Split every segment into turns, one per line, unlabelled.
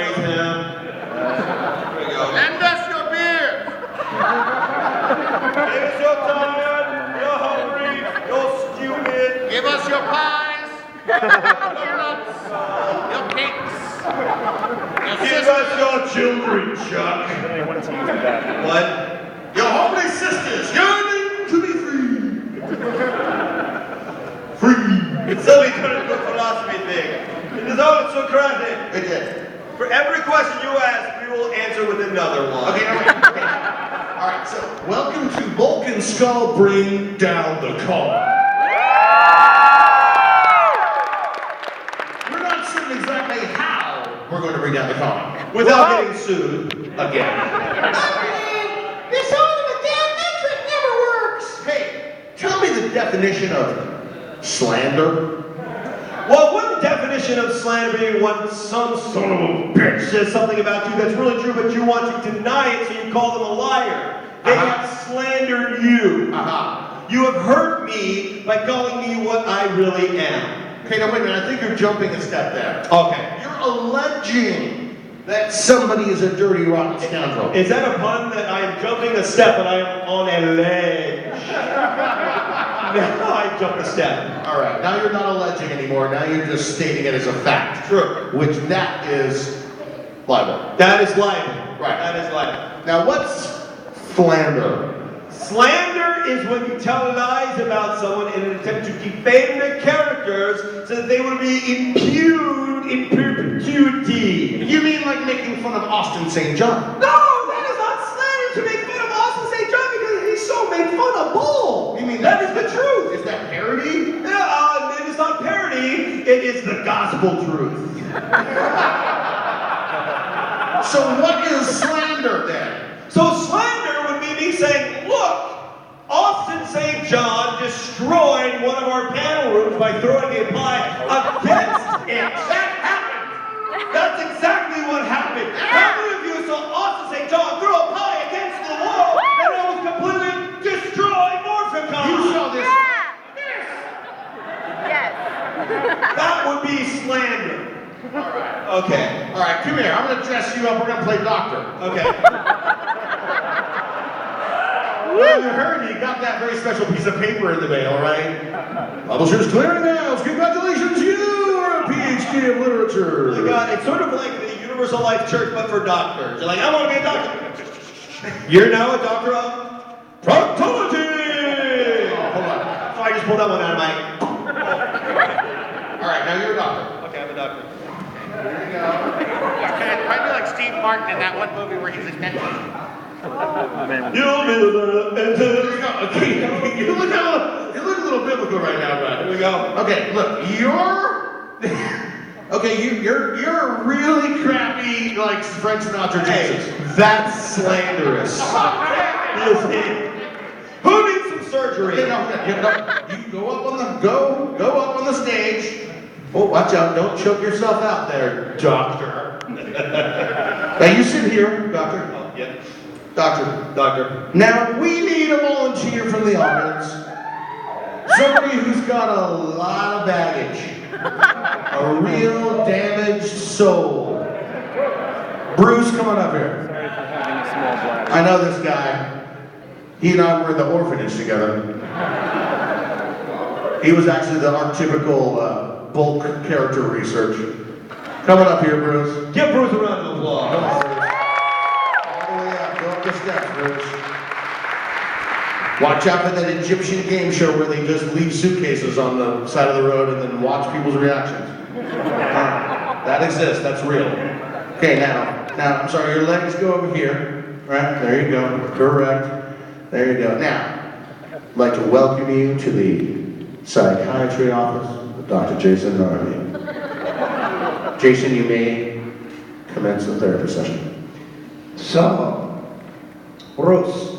raise him. There we go.
Lend us your beer.
If you're tired, you're hungry, you're stupid.
Give us your pies, your nuts, your cakes, your
Give us your children, Chuck. What?
your holy sisters yearning to be free.
It's so good philosophy thing. It is all Socratic.
It did.
For every question you ask, we will answer with another one.
Okay, no, wait. Okay. All right, so welcome to Bulk and Skull Bring Down the Car. We're not certain exactly how we're going to bring down the car.
Without getting sued.
Again.
This ultimate damn metric never works!
Hey, tell me the definition of slander.
Well, one definition of slander being when some son of a bitch says something about you that's really true, but you want to deny it, so you call them a liar. They have slandered you. You have hurt me by calling me what I really am.
Okay, now wait a minute, I think you're jumping a step there.
Okay.
You're alleging that somebody is a dirty, rotten scoundrel.
Is that a pun that I am jumping a step and I am on a ledge? No, I jumped a step.
All right, now you're not alleging anymore. Now you're just stating it as a fact.
True.
Which that is libel.
That is libel.
Right.
That is libel.
Now what's slander?
Slander is when you tell lies about someone in an attempt to defame their characters so that they will be impugned in perpetuity.
You mean like making fun of Austin St. John?
No, that is not slander to make fun of Austin St. John because he so made fun of Bull.
You mean
that is the truth?
Is that parody?
It is not parody, it is the gospel truth.
So what is slander then?
So slander would be me saying, look, Austin St. John destroyed one of our panel rooms by throwing a pie against it. That happened. That's exactly what happened. How many of you saw Austin St. John throw a pie against the wall and almost completely destroy Morphicon?
You saw this.
Yes.
That would be slander. Okay.
All right, come here. I'm going to dress you up. We're going to play doctor.
Okay.
Well, you heard you got that very special piece of paper in the mail, right? Publishers Clearinghouse, congratulations, you are a PhD of literature.
Oh my God, it's sort of like the Universal Life Church, but for doctors. You're like, I want to be a doctor. You're now a doctor of proctology.
Oh, hold on.
So I just pulled that one out of my...
All right, now you're a doctor.
Okay, I'm a doctor.
Here you go.
Kind of like Steve Martin in that one movie where he's a dentist.
You'll be the
There you go. Okay, you look a little biblical right now, bud.
Here we go.
Okay, look, you're a really crappy, like, Frank Sinatra Jesus.
Hey, that's slanderous. Who needs some surgery?
You go up on the stage. Oh, watch out, don't choke yourself out there, doctor. Now you sit here, doctor.
Oh, yeah.
Doctor. Now we need a volunteer from the audience. Somebody who's got a lot of baggage. A real damaged soul. Bruce, come on up here. I know this guy. He and I were in the orphanage together. He was actually the archetypical bulk character research. Coming up here, Bruce.
Give Bruce a round of applause.
Come on, Bruce. All the way up. Go up the steps, Bruce. Watch out for that Egyptian game show where they just leave suitcases on the side of the road and then watch people's reactions. That exists. That's real. Okay, now, I'm sorry, your legs go over here. Right, there you go. Correct. There you go. Now, I'd like to welcome you to the psychiatry office of Dr. Jason Harvey. Jason, you may commence the therapy session.
So, Bruce,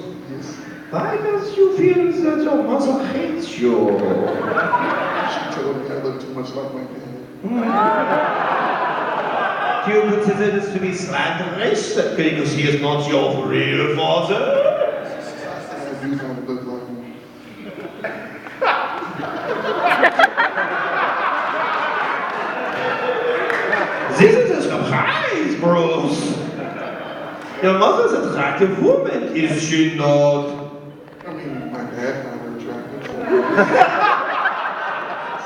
why does you feel that your mother hates you?
She told me I look too much like my dad.
Do you consider this to be slanderous because he is not your real father?
I do kind of look like him.
This is a surprise, Bruce. Your mother's an attractive woman, is she not?
I mean, my dad found her attractive.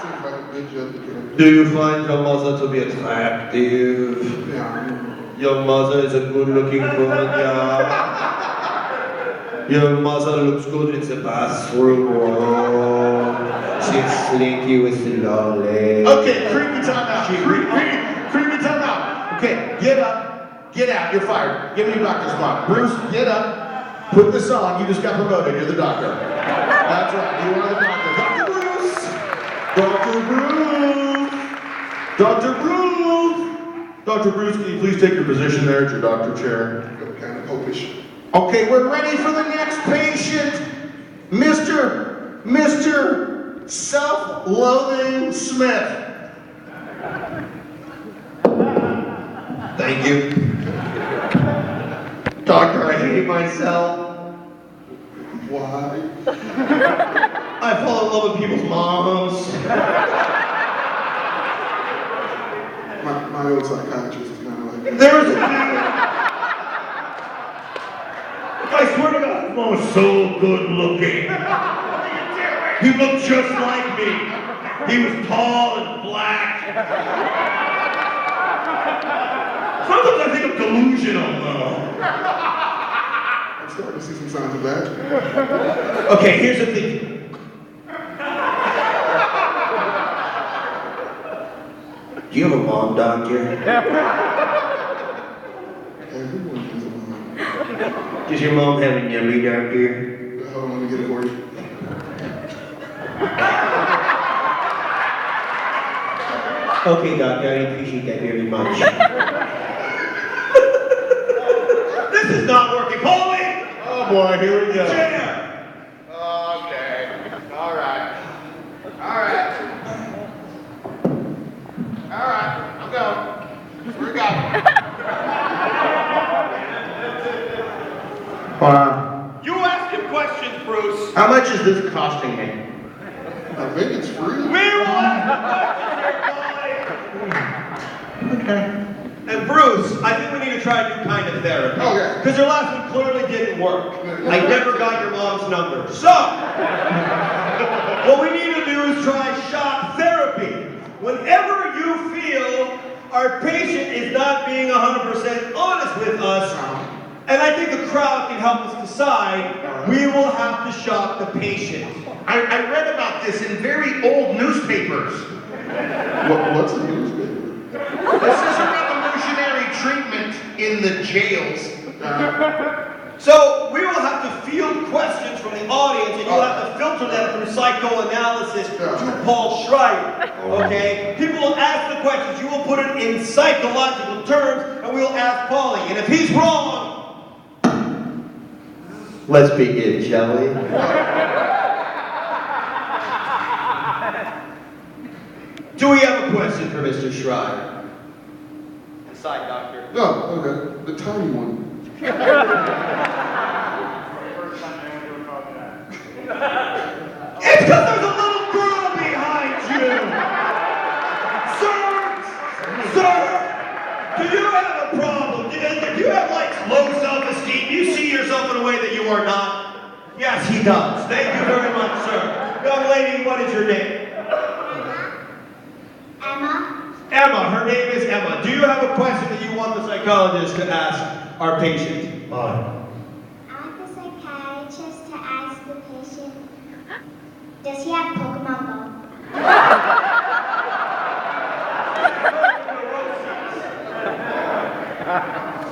Seems like a good judge to get her.
Do you find your mother to be attractive?
Yeah,
Your mother is a good-looking woman, yeah. Your mother looks good in the bathroom. Oh, she's slinky with the long legs.
Okay, creepy time out. Creepy time out. Okay, get up, get out, you're fired. Give me your doctor's spot. Bruce, get up, put this on. You just got promoted, you're the doctor. That's right, you are the doctor. Dr. Bruce! Dr. Bruce! Dr. Bruce! Dr. Bruce, can you please take your position there at your doctor chair?
kind of popish.
Okay, we're ready for the next patient. Mr. Self-Loathing Smith.
Thank you. Doctor, I hate myself.
Why?
I fall in love with people's moms.
My old psychiatrist is kind of like,
There was a dude. I swear to God, his mom was so good looking. He looked just like me. He was tall and black. Sometimes I think I'm delusional, though.
I'm starting to see some signs of that.
Okay, here's the thing. Do you have a mom, doctor?
Everyone has a mom.
Does your mom have a yummy, doctor?
Hold on, let me get it for you.
Okay, doctor, I appreciate that very much. This is not working. Paulie!
Oh boy, here we go.
Chair!
Okay. All right. I'm going. We're going.
Wow.
You ask him questions, Bruce.
How much is this costing me?
I think it's free.
We will ask questions,
Okay.
and Bruce, I think we need to try a new kind of therapy.
Okay.
Because your last one clearly didn't work. I never got your mom's number. So, what we need to do is try shock therapy. Whenever you feel our patient is not being 100% honest with us, and I think the crowd can help us decide, we will have to shock the patient.
I read about this in very old newspapers.
What's a newspaper?
This is a revolutionary treatment in the jails.
So we will have to field questions from the audience, and you'll have to filter them through psychoanalysis to Paul Schreiber. Okay? People will ask the questions. You will put it in psychological terms, and we will ask Paulie. And if he's wrong, let's begin, shall we? Do we have a question for Mr. Schreiber? Inside, doctor.
No, okay. The tiny one.
It's because there's a little girl behind you! Sir, do you have a problem? Do you have like low self-esteem? Do you see yourself in a way that you are not? Yes, he does. Thank you very much, sir. Young lady, what is your name?
Emma?
Emma, her name is Emma. Do you have a question that you want the psychologist to ask our patient?
I want the psychiatrist to ask the patient, does he have Pokemon Go?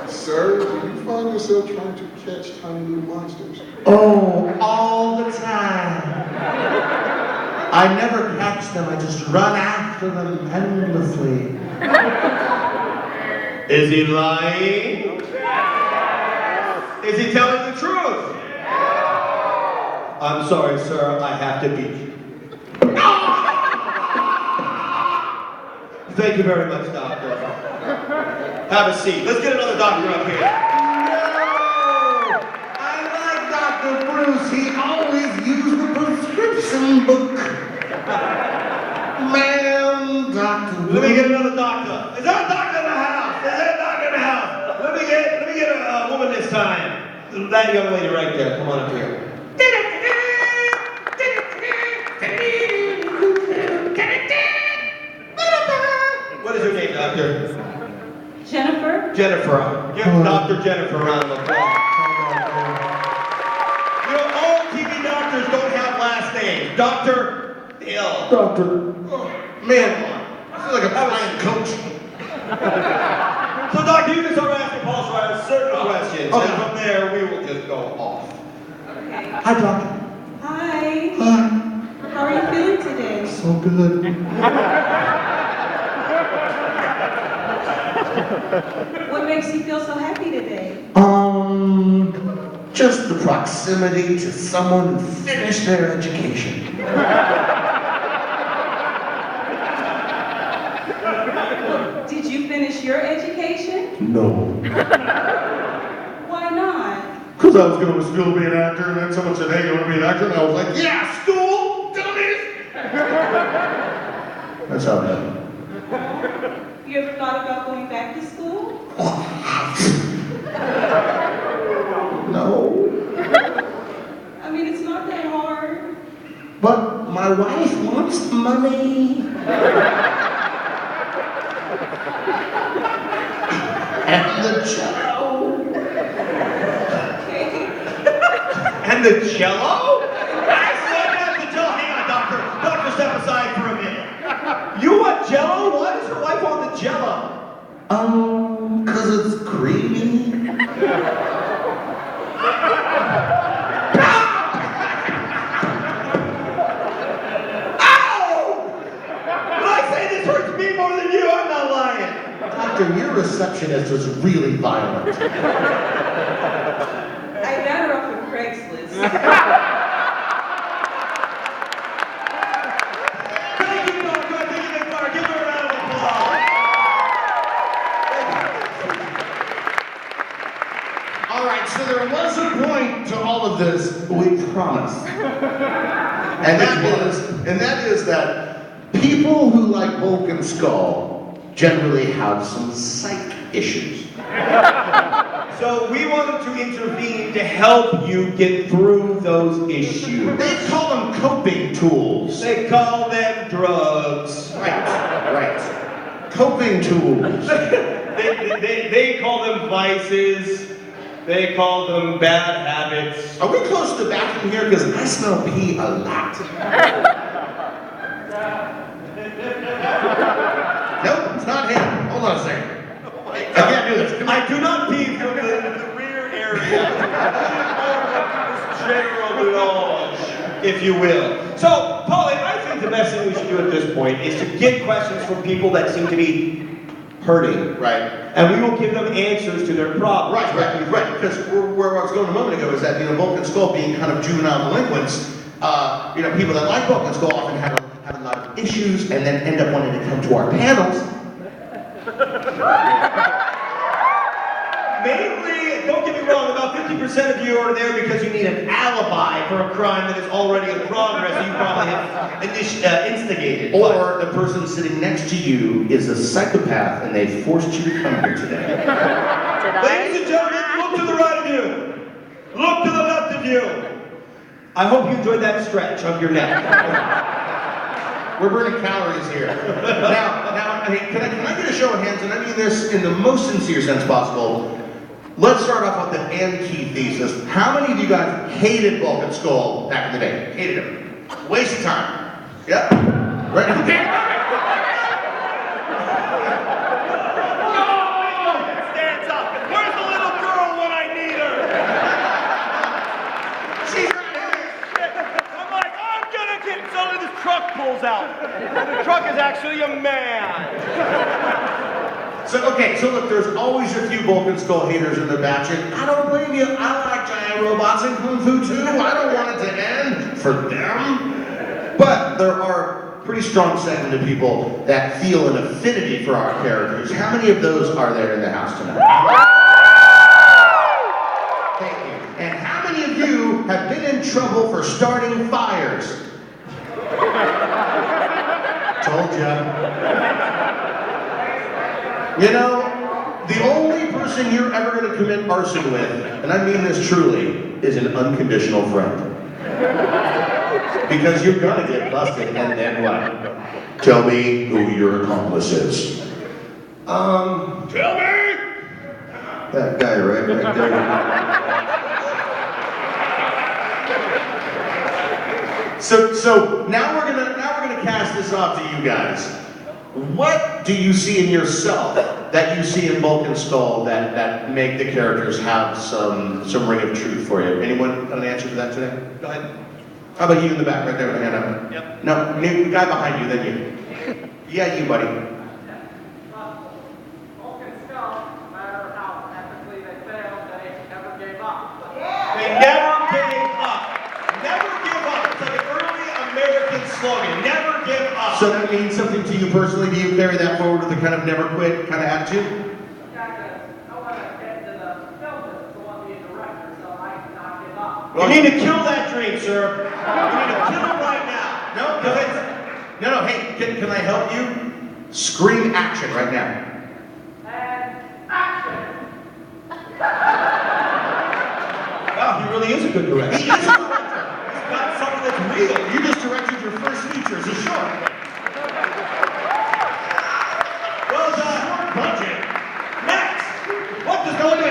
Sir, do you find yourself trying to catch tiny little monsters?
Oh, all the time. I never catch them, I just run after them endlessly.
Is he lying? Is he telling the truth? I'm sorry, sir. I have to beat you. Thank you very much, doctor. Have a seat. Let's get another doctor up here.
No! I like Dr. Bruce. He always used the prescription book. Man, Dr. Bruce.
Let me get another doctor. Is there a doctor in the house? Is there a doctor in the house? Let me get a woman that's this time. That young lady right there. Come on up here. What is her name, Doctor?
Jennifer?
Jennifer. Give Dr. Jennifer a round of applause. You know, all TV doctors don't have last names. Dr. Bill.
Doctor. Oh, man, I feel like a flying coach.
So, Doctor, you can start asking Paul Schreiber certain questions,
okay.
and from there, we will just go off.
Okay.
Hi, Doctor.
Hi.
Hi.
How are you feeling today?
So good.
What makes you feel so happy today?
Just the proximity to someone who finished their education.
Did you finish your education?
No.
Why not?
Because I was going to school to be an actor, and then someone said, hey, you want to be an actor? And I was like, yeah, school, dummies! That's how it happened.
You ever thought about going back to school?
No.
I mean, it's not that hard.
But my wife wants money. And the cello.
Okay.
And the cello? I said that the cello. Hang on, Doctor. Doctor, step aside for a minute. You want jello? Why does your wife want the jello?
'Cause it's creamy.
More than you, I'm not lying.
Doctor, your receptionist was really violent.
I got her off of Craigslist.
Thank you, Doctor. Thank you, Doctor. Give her a round of applause.
All right, so there was a point to all of this, we promise. And that is that people who like Bulk and Skull generally have some psych issues.
So we wanted to intervene to help you get through those issues.
They call them coping tools.
They call them drugs.
Right. Coping tools.
They call them vices. They call them bad habits.
Are we close to the bathroom here? Because I smell pee a lot. Nope, it's not him. Hold on a second. I can't do this.
I do not pee from the rear area. This general melange, if you will. So, Paulie, I think the best thing we should do at this point is to get questions from people that seem to be hurting.
Right.
And we will give them answers to their problems.
Right. Because where I was going a moment ago is that, Bulk and Skull being kind of juvenile delinquents, people that like Bulk and Skull often have a lot of issues and then end up wanting to come to our panels.
Mainly, don't get me wrong, about 50% of you are there because you need an alibi for a crime that is already in progress and you probably have instigated.
Or the person sitting next to you is a psychopath and they forced you to come here today.
Ladies and gentlemen, look to the right of you. Look to the left of you. I hope you enjoyed that stretch of your neck.
We're burning calories here. Now, can I get a show of hands? And I mean this in the most sincere sense possible. Let's start off with the N-key thesis. How many of you guys hated Bulk and Skull back in the day? Hated him. Waste of time. Yep. Right.
Stands up. Where's the little girl when I need her?
She's right here.
I'm like, I'm gonna get suddenly this truck pulls out. The truck is actually a man.
So look, there's always a few Bulk and Skull haters in the batch, and I don't blame you. I like giant robots and Kung Fu too. I don't want it to end for them. But there are a pretty strong segment of people that feel an affinity for our characters. How many of those are there in the house tonight? Thank you. And how many of you have been in trouble for starting fires? Told ya. The only person person you're ever going to commit arson with, and I mean this truly, is an unconditional friend. Because you're gonna get busted, and then what? Tell me who your accomplice is.
Tell me!
That guy right there. So now we're gonna cast this off to you guys. What do you see in yourself that you see in Bulk and Skull that make the characters have some ring of truth for you? Anyone got an answer for that today?
Go ahead.
How about you in the back right there with a hand up?
Yep.
No, the guy behind you, then you. Yeah, you, buddy.
They never gave up. Never give up. It's like an early American slogan. Never give up.
So that means something to you personally? Do you carry that forward with a kind of never quit kind of attitude?
You need to kill that dream, sir. You need to kill it right now.
No, hey, can I help you? Scream action right now.
Wow, he really is a good director.
He is a director.
He's got something that's real.
You just directed your first feature as a short.
Well done. Budget. Next. What does no one do?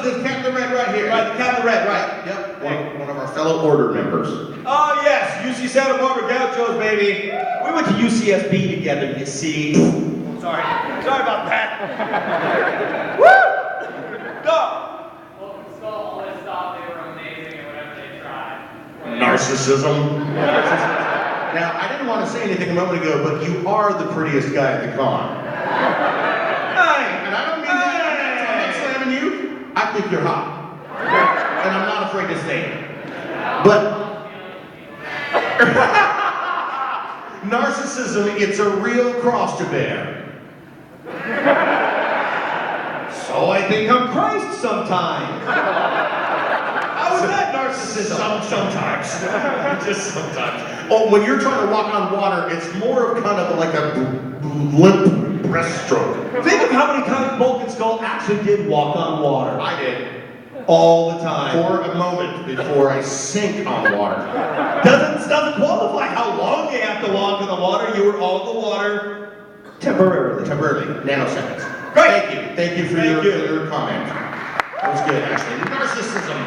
This Captain Red right here.
Right, the Captain Red, right.
Yep, one of our fellow order members.
Oh yes, UC Santa Barbara Gauchos, baby. We went to UCSB together, you see. Sorry about that. Woo! Go.
Narcissism. Now, I didn't want to say anything a moment ago, but you are the prettiest guy at the con. And I don't mean that. I'm not slamming you. I think you're hot. And I'm not afraid to say it. But narcissism, it's a real cross to bear.
So I think I'm Christ sometimes. How is that narcissism?
Sometimes. Just sometimes. Oh, when you're trying to walk on water, it's more of kind of like a limp breaststroke.
Think of how many times Bulk and Skull actually did walk on water.
I did.
All the time.
For a moment before I sink on water.
Doesn't qualify how long you have to walk in the water. You were all in the water temporarily.
Nanoseconds.
Great.
Thank you for your comment. That was good, actually. Narcissism.